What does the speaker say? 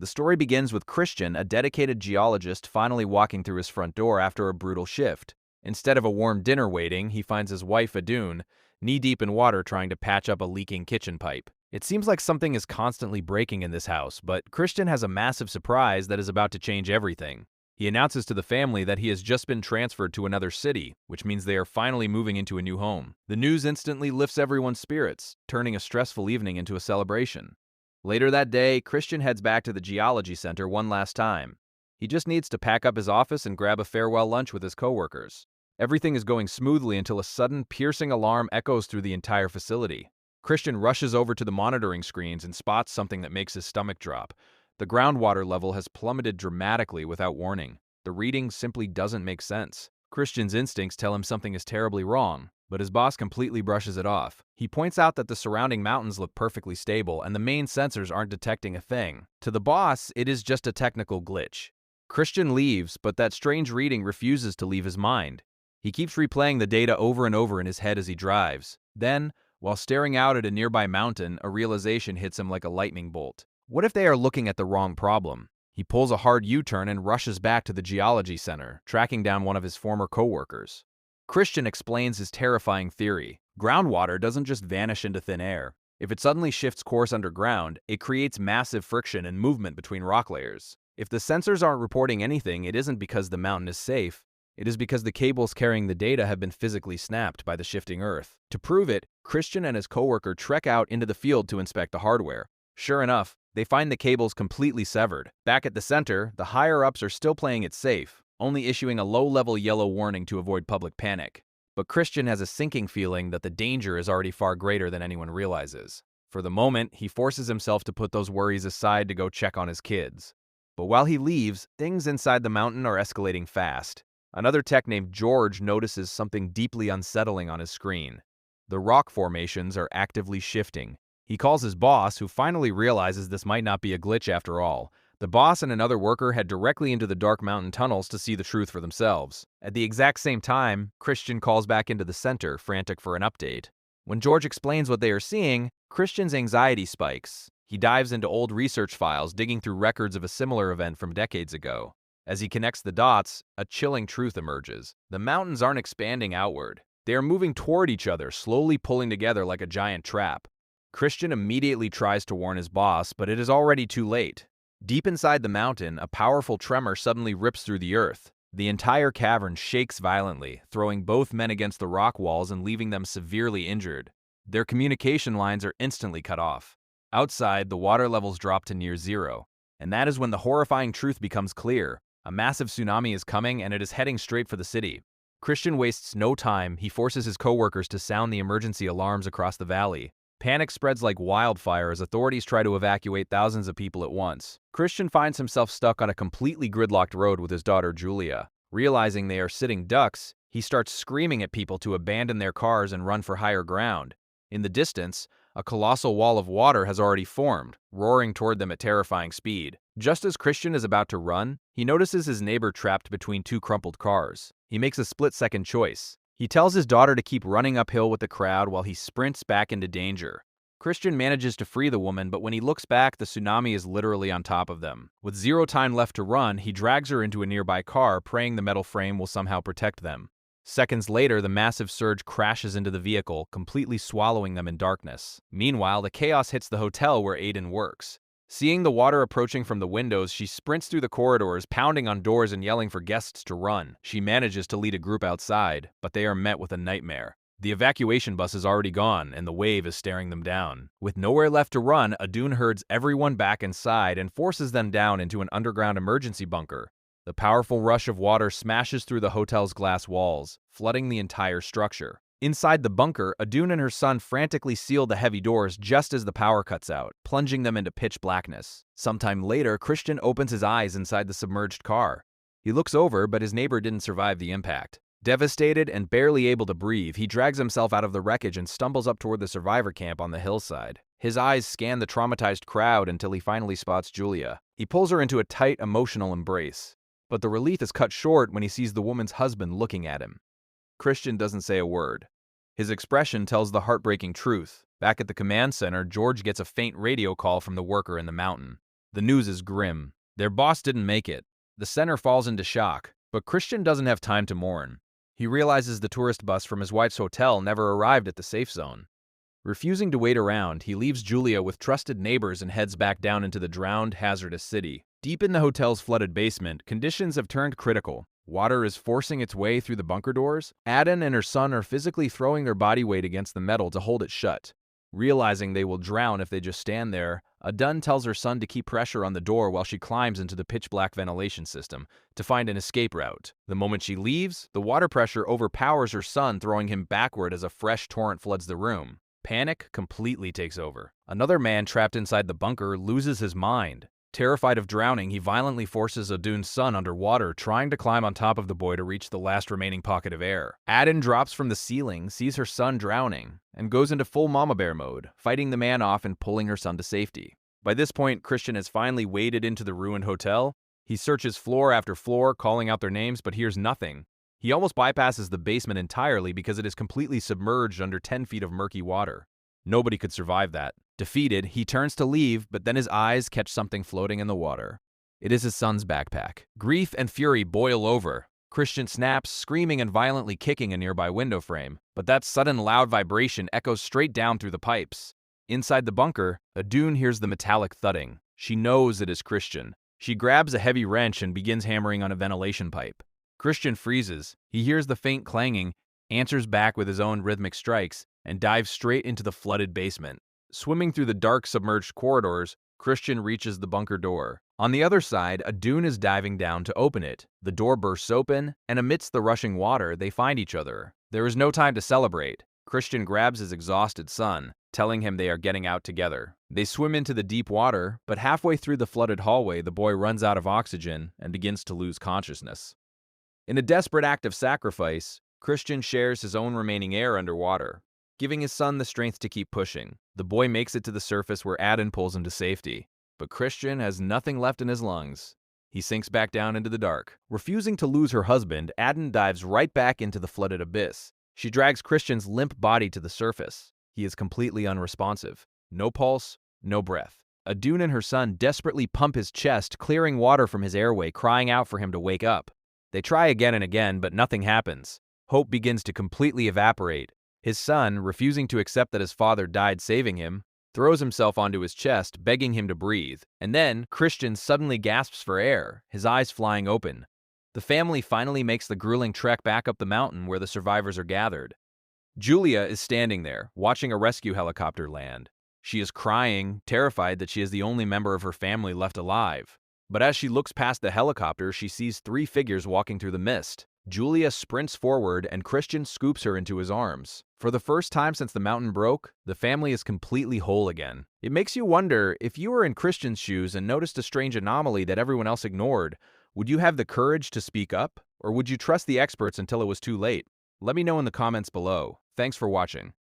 The story begins with Christian, a dedicated geologist, finally walking through his front door after a brutal shift. Instead of a warm dinner waiting, he finds his wife, Adun, knee-deep in water trying to patch up a leaking kitchen pipe. It seems like something is constantly breaking in this house, but Christian has a massive surprise that is about to change everything. He announces to the family that he has just been transferred to another city, which means they are finally moving into a new home. The news instantly lifts everyone's spirits, turning a stressful evening into a celebration. Later that day, Christian heads back to the geology center one last time. He just needs to pack up his office and grab a farewell lunch with his coworkers. Everything is going smoothly until a sudden, piercing alarm echoes through the entire facility. Christian rushes over to the monitoring screens and spots something that makes his stomach drop. The groundwater level has plummeted dramatically without warning. The reading simply doesn't make sense. Christian's instincts tell him something is terribly wrong, but his boss completely brushes it off. He points out that the surrounding mountains look perfectly stable and the main sensors aren't detecting a thing. To the boss, it is just a technical glitch. Christian leaves, but that strange reading refuses to leave his mind. He keeps replaying the data over and over in his head as he drives. Then, while staring out at a nearby mountain, a realization hits him like a lightning bolt. What if they are looking at the wrong problem? He pulls a hard U-turn and rushes back to the geology center, tracking down one of his former coworkers. Christian explains his terrifying theory. Groundwater doesn't just vanish into thin air. If it suddenly shifts course underground, it creates massive friction and movement between rock layers. If the sensors aren't reporting anything, it isn't because the mountain is safe. It is because the cables carrying the data have been physically snapped by the shifting earth. To prove it, Christian and his coworker trek out into the field to inspect the hardware. Sure enough, they find the cables completely severed. Back at the center, the higher-ups are still playing it safe, only issuing a low-level yellow warning to avoid public panic. But Christian has a sinking feeling that the danger is already far greater than anyone realizes. For the moment, he forces himself to put those worries aside to go check on his kids. But while he leaves, things inside the mountain are escalating fast. Another tech named George notices something deeply unsettling on his screen. The rock formations are actively shifting. He calls his boss, who finally realizes this might not be a glitch after all. The boss and another worker head directly into the dark mountain tunnels to see the truth for themselves. At the exact same time, Christian calls back into the center, frantic for an update. When George explains what they are seeing, Christian's anxiety spikes. He dives into old research files, digging through records of a similar event from decades ago. As he connects the dots, a chilling truth emerges. The mountains aren't expanding outward. They are moving toward each other, slowly pulling together like a giant trap. Christian immediately tries to warn his boss, but it is already too late. Deep inside the mountain, a powerful tremor suddenly rips through the earth. The entire cavern shakes violently, throwing both men against the rock walls and leaving them severely injured. Their communication lines are instantly cut off. Outside, the water levels drop to near zero. And that is when the horrifying truth becomes clear. A massive tsunami is coming, and it is heading straight for the city. Christian wastes no time. He forces his coworkers to sound the emergency alarms across the valley. Panic spreads like wildfire as authorities try to evacuate thousands of people at once. Christian finds himself stuck on a completely gridlocked road with his daughter Julia. Realizing they are sitting ducks, he starts screaming at people to abandon their cars and run for higher ground. In the distance, a colossal wall of water has already formed, roaring toward them at terrifying speed. Just as Christian is about to run, he notices his neighbor trapped between two crumpled cars. He makes a split-second choice. He tells his daughter to keep running uphill with the crowd while he sprints back into danger. Christian manages to free the woman, but when he looks back, the tsunami is literally on top of them. With zero time left to run, he drags her into a nearby car, praying the metal frame will somehow protect them. Seconds later, the massive surge crashes into the vehicle, completely swallowing them in darkness. Meanwhile, the chaos hits the hotel where Aiden works. Seeing the water approaching from the windows, she sprints through the corridors, pounding on doors and yelling for guests to run. She manages to lead a group outside, but they are met with a nightmare. The evacuation bus is already gone, and the wave is staring them down. With nowhere left to run, Adun herds everyone back inside and forces them down into an underground emergency bunker. The powerful rush of water smashes through the hotel's glass walls, flooding the entire structure. Inside the bunker, Adun and her son frantically seal the heavy doors just as the power cuts out, plunging them into pitch blackness. Sometime later, Christian opens his eyes inside the submerged car. He looks over, but his neighbor didn't survive the impact. Devastated and barely able to breathe, he drags himself out of the wreckage and stumbles up toward the survivor camp on the hillside. His eyes scan the traumatized crowd until he finally spots Julia. He pulls her into a tight, emotional embrace. But the relief is cut short when he sees the woman's husband looking at him. Christian doesn't say a word. His expression tells the heartbreaking truth. Back at the command center, George gets a faint radio call from the worker in the mountain. The news is grim. Their boss didn't make it. The center falls into shock, but Christian doesn't have time to mourn. He realizes the tourist bus from his wife's hotel never arrived at the safe zone. Refusing to wait around, he leaves Julia with trusted neighbors and heads back down into the drowned, hazardous city. Deep in the hotel's flooded basement, conditions have turned critical. Water is forcing its way through the bunker doors. Aden and her son are physically throwing their body weight against the metal to hold it shut. Realizing they will drown if they just stand there, Adun tells her son to keep pressure on the door while she climbs into the pitch-black ventilation system to find an escape route. The moment she leaves, the water pressure overpowers her son, throwing him backward as a fresh torrent floods the room. Panic completely takes over. Another man trapped inside the bunker loses his mind. Terrified of drowning, he violently forces Adun's son underwater, trying to climb on top of the boy to reach the last remaining pocket of air. Aden drops from the ceiling, sees her son drowning, and goes into full mama bear mode, fighting the man off and pulling her son to safety. By this point, Christian has finally waded into the ruined hotel. He searches floor after floor, calling out their names, but hears nothing. He almost bypasses the basement entirely because it is completely submerged under 10 feet of murky water. Nobody could survive that. Defeated, he turns to leave, but then his eyes catch something floating in the water. It is his son's backpack. Grief and fury boil over. Christian snaps, screaming and violently kicking a nearby window frame, but that sudden loud vibration echoes straight down through the pipes. Inside the bunker, Adun hears the metallic thudding. She knows it is Christian. She grabs a heavy wrench and begins hammering on a ventilation pipe. Christian freezes. He hears the faint clanging, answers back with his own rhythmic strikes, and dives straight into the flooded basement. Swimming through the dark, submerged corridors, Christian reaches the bunker door. On the other side, Adun is diving down to open it. The door bursts open, and amidst the rushing water, they find each other. There is no time to celebrate. Christian grabs his exhausted son, telling him they are getting out together. They swim into the deep water, but halfway through the flooded hallway, the boy runs out of oxygen and begins to lose consciousness. In a desperate act of sacrifice, Christian shares his own remaining air underwater, giving his son the strength to keep pushing. The boy makes it to the surface where Aden pulls him to safety, but Christian has nothing left in his lungs. He sinks back down into the dark. Refusing to lose her husband, Aden dives right back into the flooded abyss. She drags Christian's limp body to the surface. He is completely unresponsive. No pulse, no breath. Adun and her son desperately pump his chest, clearing water from his airway, crying out for him to wake up. They try again and again, but nothing happens. Hope begins to completely evaporate. His son, refusing to accept that his father died saving him, throws himself onto his chest, begging him to breathe. And then, Christian suddenly gasps for air, his eyes flying open. The family finally makes the grueling trek back up the mountain where the survivors are gathered. Julia is standing there, watching a rescue helicopter land. She is crying, terrified that she is the only member of her family left alive. But as she looks past the helicopter, she sees 3 figures walking through the mist. Julia sprints forward and Christian scoops her into his arms. For the first time since the mountain broke, the family is completely whole again. It makes you wonder, if you were in Christian's shoes and noticed a strange anomaly that everyone else ignored, would you have the courage to speak up? Or would you trust the experts until it was too late? Let me know in the comments below. Thanks for watching.